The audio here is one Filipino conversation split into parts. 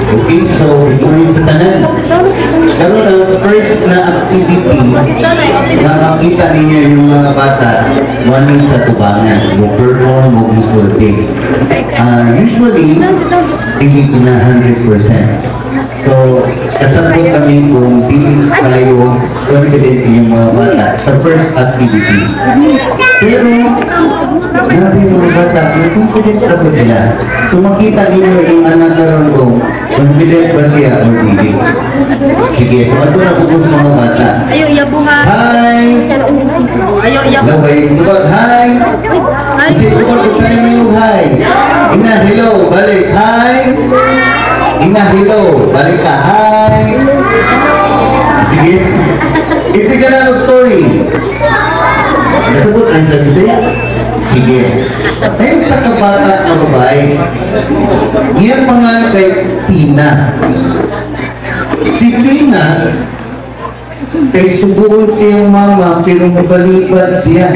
Okay, so ituloy sa tanan. Karon ang first na activity na makita ninyo yung mga bata wani sa tubangan, yung perform o visual day. Usually, hindi ko na 100%. So, kasabot kami kung hindi kayo confident yung mga bata sa first activity. Pero, grabe yung mga bata, may confident na po sila. So, makita ninyo yung anak karon ko, confident ba siya o hindi? Sige, so ato na po sa mga bata. Ayo, iyabuhan. Hi! Ayo, iyabuhan. Laway, bukod, hi! Kasi bukod, gusto niyo yung hi. Ina, hello, balik, hi! Ina, hello, balik ka, hi! Sige. It's a ganang story. Nasabot na sabi sa'yo. Sige. Ngayon sa kabata na babae, iyan mga kay Tina. Si Tina, kay subuon siyang mama, pero mabalibad siya.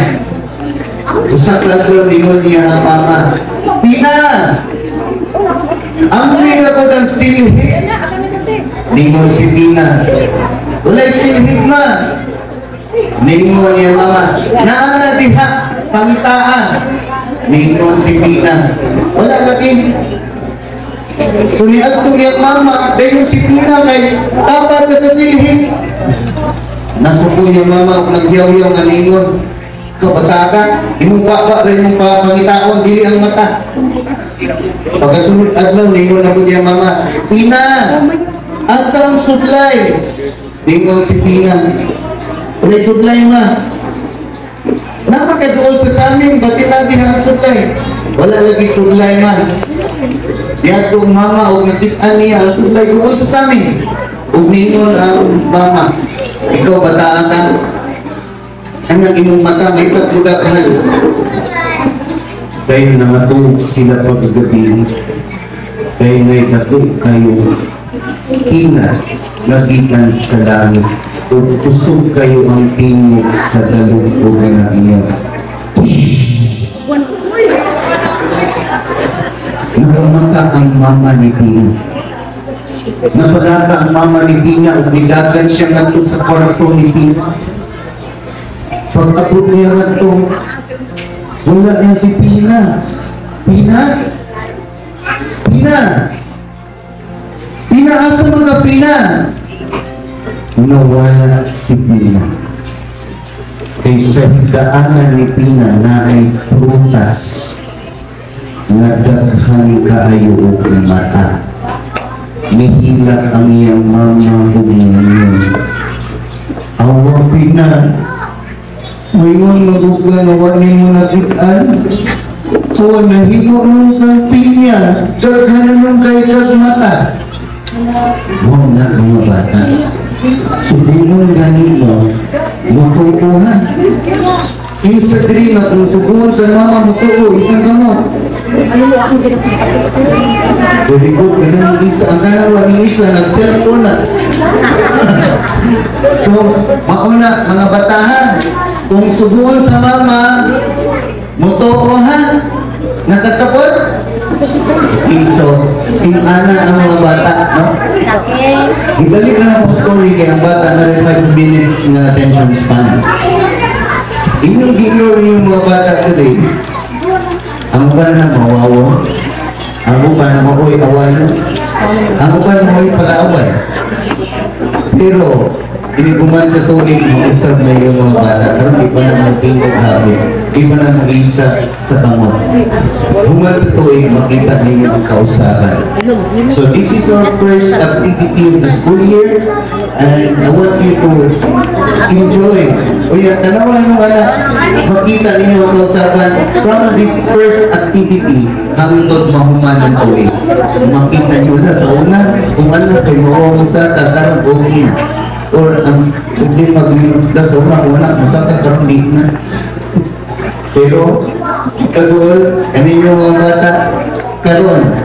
Usak lang ko ningon niya ang mama. Tina! Ang nila ko ng silhig. Ningon si Tina. Wala'y silhig na. Ningon niya mama. Naana diha, pangitaan. Ningon si Tina. Wala lagi. So niat ko yung mama, dahil si Tina kay tapat ka sa silhig. Nasuko niya mama, nagyaw-yaw nga ningon. Kapatakan, imubaba rin yung pangitaon, dili ang mata. Pagkasunod adlaw, ningon na po niya mama, Tina, asang sublay? Ningon si Tina. Unay sublay ma. Napakaduol sa amin, basi lagi ang sublay. Wala lagi sublay man. Diyan kong mama, huwag nakitaan niya ang sublay duol sa amin. Huwag ningon ang mama. Ikaw bataan ka. Ang imong mata may pagmudakal. Kaya nangatulog sila paggabi. Kaya may natulog kayo. Kina, nagikan sa langit. Usog kayo ang tingog sa dalugtugan na inyo. Nakamata ang mama ni Pina. Napalata ang mama ni Pina. Umilagan siya nga sa kwarto ni Pina. Pag-abot niya nga ito, wala na si Pina. Pina? Pina? Pina, asa mga Pina? Nawala si Pina. Kay sa hidaanan ni Pina na ay prutas na daghan kaayo o mata. Nihila ang iyang mama bumingon. Awa Pina, mayroon maguga na wanin mo nakitaan. Awa nahigo mong kang pinya, daghan mong kay mata. Huwag na mga bata. Subuhan ganin mo, matutuhan. Isa diri nga kung subuhan sa mama mo to, isang gamot. Jadi ko, ganang isa, ang kanawa ni isa, nag-cellphone na. So, mauna, mga batahan, kung subuhan sa mama, mutuuhan, nakasapot, so, tingana ang mga bata, no? Ibalik na po story kaya ang bata na rin 5 minutes na attention span. Inyong gi-ignore yung mga bata today. Ang ba na mawawa, ang ba na maoy awayo, ang ba na maoy palaaway. Pero, iniguman sa tuwing mausap na yung mga bata, pero di pa na matingog habi, di pa na mag-isa sa kamot. Human sa tuwing, makita ninyo ang kausapan. So this is our first activity of the school year, and I want you to enjoy. O yan, tanawa nyo anak, makita ninyo ang kausapan from this first activity hangtod mahumanan tuwing. Makita nyo na sa una, kung ano kayo mawawang sa tatarang buhin. Or hindi mag-ligas o wala masakit karong di na. Pero kagol kanin yung mga bata karon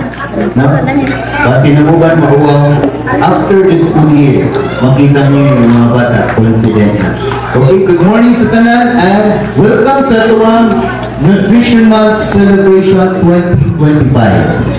na basi na mo ba mahuwang after the school year makita niyo yung mga bata confident na. Okay, good morning sa tanan and welcome sa Tuwang Nutrition Month Celebration 2025.